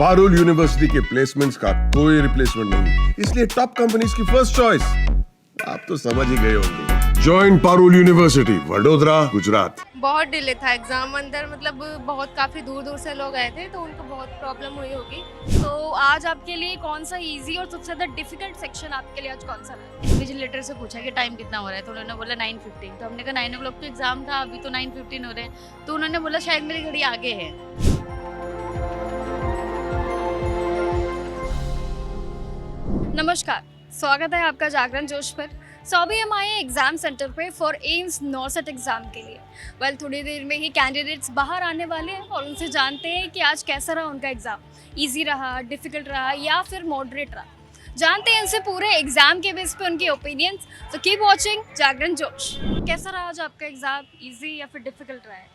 Parul university के placements का कोई रिप्लेसमेंट नहीं, इसलिए टॉप कंपनीज की फर्स्ट चॉइस। आप तो समझ ही गए होंगे। Join Parul university, Vadodara, Gujarat. बहुत डिले था एग्ज़ाम अंदर, मतलब बहुत काफ़ी दूर दूर से लोग आए थे तो उनको बहुत प्रॉब्लम हुई होगी। तो आज आपके लिए कौन सा इजी और सबसे ज़्यादा डिफिकल्ट सेक्शन आपके लिए आज कौन सा रहा? इन्विजिलेटर से पूछा कि टाइम कितना हो रहा है, तो उन्होंने बोला 9:15। तो हमने कहा 9 o'clock तो एग्जाम था, अभी तो 9:15 हो रहे हैं। तो उन्होंने बोला शायद मेरी घड़ी आगे है। नमस्कार, स्वागत है आपका जागरण जोश पर। सो अभी हम आए एग्जाम सेंटर पे फॉर एम्स नॉर्सेट एग्जाम के लिए। थोड़ी देर में ही कैंडिडेट्स बाहर आने वाले हैं और उनसे जानते हैं कि आज कैसा रहा उनका एग्जाम। इजी रहा, डिफिकल्ट रहा या फिर मॉडरेट रहा, जानते हैं इनसे पूरे एग्जाम के बेस पे उनके ओपिनियंस। तो कीप वॉचिंग जागरण जोश। कैसा रहा आज आपका एग्जाम, इजी या फिर डिफिकल्ट रहा है?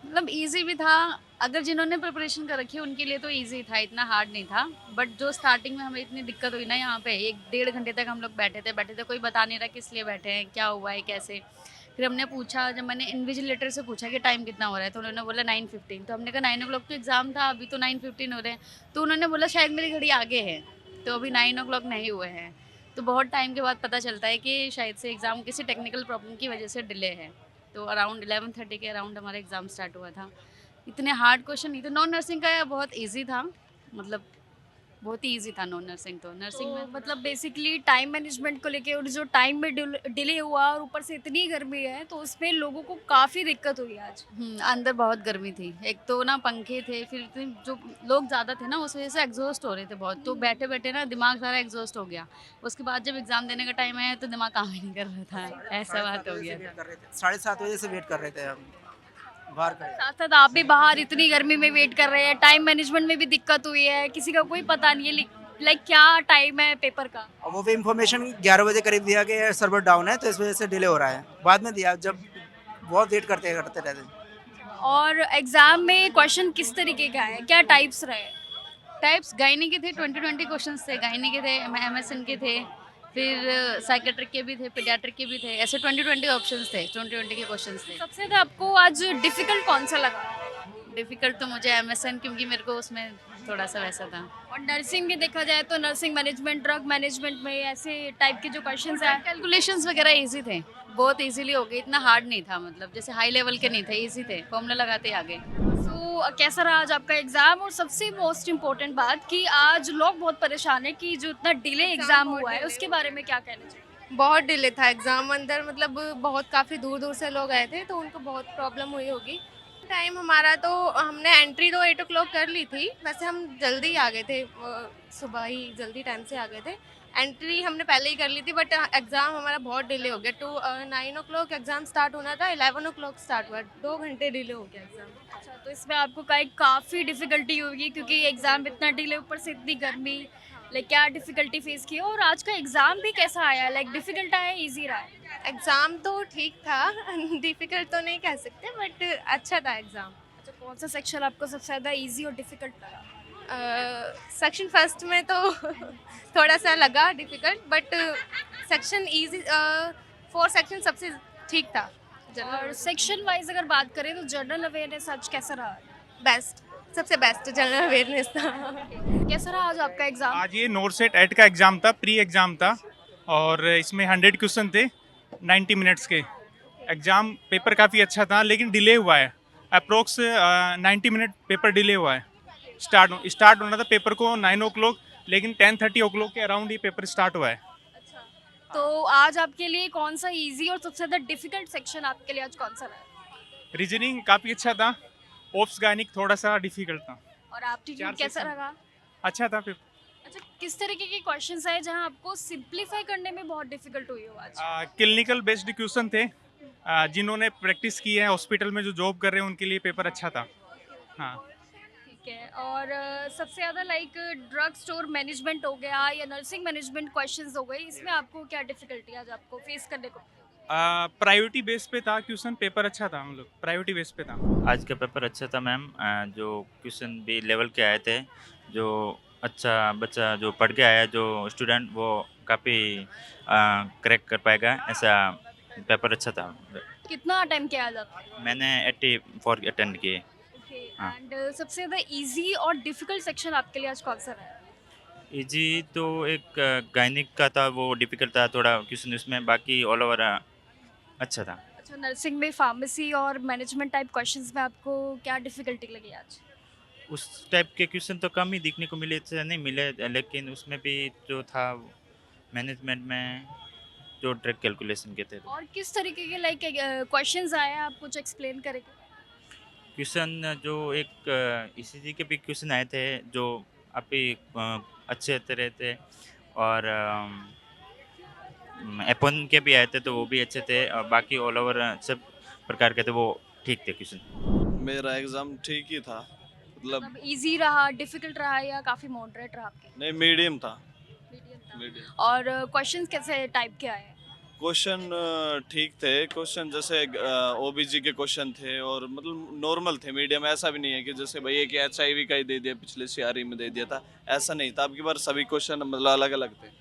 मतलब इजी भी था, अगर जिन्होंने प्रिपरेशन कर रखी है उनके लिए तो इजी था, इतना हार्ड नहीं था। बट जो स्टार्टिंग में हमें इतनी दिक्कत हुई ना, यहाँ पे 1-1.5 घंटे तक हम लोग बैठे थे, कोई बता नहीं रहा किस लिए बैठे हैं, क्या हुआ है, कैसे। फिर हमने पूछा, जब मैंने इन्विजिलेटर से पूछा कि टाइम कितना हो रहा है, तो उन्होंने बोला 9:15। तो हमने कहा 9 o'clock तो एग्ज़ाम था, अभी तो 9:15 हो रहे हैं। तो उन्होंने बोला शायद मेरी घड़ी आगे है, तो अभी 9 o'clock नहीं हुए हैं। तो बहुत टाइम के बाद पता चलता है कि शायद से एग्ज़ाम किसी टेक्निकल प्रॉब्लम की वजह से डिले है। तो अराउंड 11:30 के अराउंड हमारा एग्ज़ाम स्टार्ट हुआ था। इतने हार्ड क्वेश्चन नहीं थे। नॉन नर्सिंग का बहुत इजी था, मतलब बहुत ही इजी था नॉन नर्सिंग। तो नर्सिंग तो में मतलब बेसिकली टाइम मैनेजमेंट को लेके और जो टाइम में डिले हुआ और ऊपर से इतनी गर्मी है तो उसमें लोगों को काफ़ी दिक्कत हुई आज। अंदर बहुत गर्मी थी। एक तो ना पंखे थे, फिर इतने जो लोग ज़्यादा थे ना, उस वजह से एग्जॉस्ट हो रहे थे बहुत। तो बैठे बैठे ना दिमाग सारा एग्जॉस्ट हो गया। उसके बाद जब एग्ज़ाम देने का टाइम आया तो दिमाग काम ही नहीं कर रहा था, ऐसा बात हो गया था। 7:30 बजे से वेट कर रहे थे हम बाहर खड़े। साथ साथ आप भी बाहर इतनी गर्मी में वेट कर रहे हैं, टाइम मैनेजमेंट में भी दिक्कत हुई है, किसी का कोई पता नहीं है लाइक क्या टाइम है पेपर का। और वो भी इन्फॉर्मेशन 11 बजे करीब दिया कि सर्वर डाउन है, तो इस वजह से डिले हो रहा है। बाद में दिया जब बहुत वेट करते रहते। और एग्जाम में क्वेश्चन किस तरीके का है, क्या टाइप्स रहे? टाइप्स गायनी के थे, 20 क्वेश्चंस थे। गायनी के थे, एमएसएन के थे, फिर साइकेट्रिक के भी थे, पीडियाट्रिक के भी थे। ऐसे 20 ऑप्शंस थे, 20 के क्वेश्चंस थे। सबसे ज़्यादा आपको आज डिफिकल्ट कौन सा लगा? डिफ़िकल्ट तो मुझे एमएसएन, क्योंकि मेरे को उसमें थोड़ा सा वैसा था। और नर्सिंग में देखा जाए तो नर्सिंग मैनेजमेंट, ड्रग मैनेजमेंट में ऐसे टाइप के जो क्वेश्चंस हैं। कैलकुलेशंस वगैरह इजी थे, बहुत इजीली हो गए, इतना हार्ड नहीं था। मतलब जैसे हाई लेवल के नहीं थे, इजी थे, फॉर्मूला लगाते ही आगे। तो कैसा रहा आज आपका एग्जाम? और सबसे मोस्ट इम्पोर्टेंट बात कि आज लोग बहुत परेशान है कि जो इतना डिले एग्जाम हुआ है उसके बारे में क्या कहना चाहिए? बहुत डिले था एग्ज़ाम अंदर, मतलब बहुत काफ़ी दूर दूर से लोग आए थे तो उनको बहुत प्रॉब्लम हुई होगी। टाइम हमारा तो हमने एंट्री तो 8 o'clock कर ली थी, वैसे हम जल्दी आ गए थे, सुबह ही जल्दी टाइम से आ गए थे। एंट्री हमने पहले ही कर ली थी, बट एग्ज़ाम हमारा बहुत डिले हो गया। 9 o'clock एग्ज़ाम स्टार्ट होना था, 11 o'clock स्टार्ट हुआ, 2 घंटे डिले हो गया एग्ज़ाम। अच्छा, तो इसमें आपको काफ़ी डिफिकल्टी होगी क्योंकि एग्जाम इतना डिले, ऊपर से इतनी गर्मी। लाइक क्या डिफिकल्टी फेस की? और आज का एग्जाम भी कैसा आया? लाइक डिफिकल्ट आया, इजी रहा है? एग्ज़ाम तो ठीक था डिफ़िकल्ट तो नहीं कह सकते, बट अच्छा था एग्ज़ाम। अच्छा, कौन सा सेक्शन आपको सबसे ज़्यादा इजी और डिफिकल्ट लगा? सेक्शन फर्स्ट में तो थोड़ा सा लगा difficult, but section easy, 4 section सबसे ठीक था। और सेक्शन वाइज अगर बात करें तो जनरल अवेयरनेस आज कैसा रहा? बेस्ट, सबसे बेस्ट जनरल अवेयरनेस था। कैसा रहा आज आपका एग्जाम? आज ये नॉर्सेट एड का एग्ज़ाम था, प्री एग्ज़ाम था, और इसमें 100 क्वेश्चन थे 90 मिनट्स के। एग्ज़ाम पेपर काफ़ी अच्छा था, लेकिन डिले हुआ है। अप्रोक्स 90 मिनट पेपर डिले हुआ है। स्टार्ट होना था पेपर को 9 o'clock, लेकिन 10:30 o'clock के अराउंड ही पेपर स्टार्ट हुआ है। तो आज आपके लिए कौन सा इजी और सबसे ज़्यादा डिफिकल्ट सेक्शन आपके लिए आज कौन सा रहा? रीजनिंग काफ़ी अच्छा था, ओप्स गायनिक थोड़ा सा डिफिकल्ट था। और एप्टीट्यूड 4 कैसा section। रहा? अच्छा था पेपर। अच्छा, किस तरीके के क्वेश्चंस आए जहां आपको सिंपलीफाई करने में बहुत डिफिकल्ट हुई हो आज? क्लिनिकल बेस्ड क्वेश्चन थे। जिन्होंने प्रैक्टिस की है, हॉस्पिटल में जो जॉब कर रहे हैं, उनके लिए पेपर अच्छा था। हाँ। ठीक है। और सबसे ज़्यादा लाइक ड्रग स्टोर मैनेजमेंट हो गया या नर्सिंग मैनेजमेंट क्वेश्चंस हो गए, इसमें आपको क्या डिफिकल्टी आज आपको फेस करने को? प्रायोरिटी बेस पे था क्वेश्चन, पेपर अच्छा था, हम लोग प्रायोरिटी बेस पे था। आज का पेपर अच्छा था मैम। जो क्वेश्चन भी लेवल के आए थे, जो अच्छा बच्चा जो पढ़ के आया, जो स्टूडेंट, वो काफ़ी करेक्ट कर पाएगा, ऐसा पेपर अच्छा था। कितना टाइम किया आज आपने? मैंने 84 अटेंड किए। ओके। हाँ। एंड सबसे ज़्यादा इजी और डिफिकल्ट सेक्शन आपके लिए आज कौन सा रहा है? इजी तो एक गायनिक का था, वो डिफिकल्ट था थोड़ा क्वेश्चन उसमें, बाकी ऑल ओवर अच्छा था। अच्छा, नर्सिंग में फार्मेसी और मैनेजमेंट टाइप क्वेश्चंस में आपको क्या डिफिकल्टी लगी आज? उस टाइप के क्वेश्चन तो कम ही देखने को मिले, अच्छे नहीं मिले, लेकिन उसमें भी जो था मैनेजमेंट में जो ड्रग कैलकुलेशन के थे और किस तरीके के लाइक क्वेश्चंस आए हैं, आप कुछ एक्सप्लेन करेंगे? क्वेश्चन, जो एक ईसीजी के भी क्वेश्चन आए थे जो काफ़ी अच्छे तरह थे, और एपन के भी आए थे तो वो भी अच्छे थे, और बाकी ऑल ओवर सब प्रकार के थे वो ठीक थे क्वेश्चन। मेरा एग्ज़ाम ठीक ही था, मतलब मतलब इजी रहा, डिफिकल्ट रहा या काफ़ी मॉडरेट रहा आपके? नहीं, मीडियम था। मीडियम था। मीडियम और क्वेश्चंस कैसे टाइप के आए हैं? क्वेश्चन ठीक थे। क्वेश्चन जैसे ओबीजी के क्वेश्चन थे, और मतलब नॉर्मल थे, मीडियम। ऐसा भी नहीं है कि जैसे भाई एक एचआईवी का ही दे दिया, पिछले सीआरई में दे दिया था, ऐसा नहीं था। अब की बार सभी क्वेश्चन मतलब अलग अलग थे।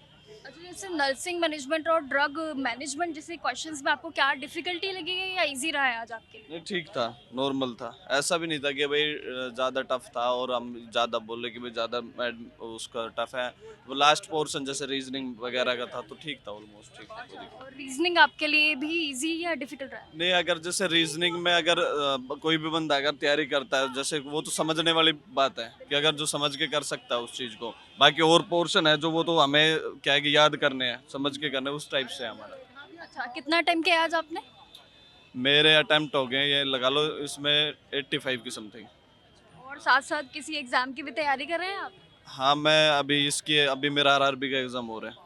अच्छा, जैसे नर्सिंग मैनेजमेंट और ड्रग मैनेजमेंट जैसे क्वेश्चंस में आपको क्या डिफिकल्टी लगी है या इजी रहा है आज आपके लिए? नहीं, ठीक था, नॉर्मल था। ऐसा भी नहीं था कि भाई ज़्यादा टफ था और हम ज़्यादा बोले कि भाई ज़्यादा उसका टफ है। वो लास्ट पोर्शन जैसे रीजनिंग वगैरह का था तो ठीक था, ऑलमोस्ट ठीक था। और रीजनिंग आपके लिए भी इजी या डिफिकल्ट रहा है? नहीं, अगर जैसे रीजनिंग में अगर कोई भी बंदा अगर तैयारी करता है, जैसे वो तो समझने वाली बात है कि अगर जो समझ के कर सकता है उस चीज़ को, बाकी और पोर्शन है जो वो तो हमें क्या है कि याद करने हैं, समझ के करने हैं, उस टाइप से है हमारा। अच्छा, कितना टाइम किया आज आपने? मेरे अटेम्प्ट हो गए, ये लगा लो इसमें 85 की समथिंग। और साथ साथ किसी एग्जाम की भी तैयारी कर रहे हैं आप? हाँ, मैं अभी मेरा आरआरबी का एग्ज़ाम हो रहा है।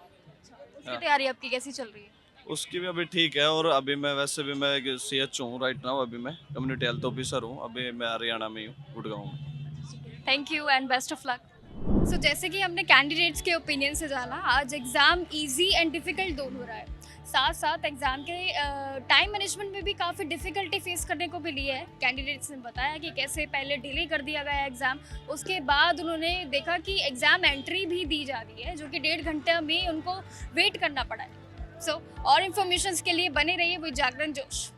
उसकी तैयारी आपकी कैसी चल रही है? उसकी भी अभी ठीक है, और अभी मैं वैसे भी मैं CH हूँ राइट नाउ। अभी मैं कम्युनिटी हेल्थ ऑफिसर हूँ। अभी मैं हरियाणा में हूँ, गुड़गांव में। Thank you and best of luck. So जैसे कि हमने कैंडिडेट्स के ओपिनियन से जाना, आज एग्ज़ाम इजी एंड डिफ़िकल्ट दोनों रहा है। साथ साथ एग्ज़ाम के टाइम मैनेजमेंट में भी काफ़ी डिफ़िकल्टी फेस करने को मिली है। कैंडिडेट्स ने बताया कि कैसे पहले डिले कर दिया गया एग्ज़ाम, उसके बाद उन्होंने देखा कि एग्ज़ाम एंट्री भी दी जा रही है, जो कि 1.5 घंटे में उनको वेट करना पड़ा है। सो और इन्फॉर्मेशन के लिए बने रहिए विद जागरण जोश।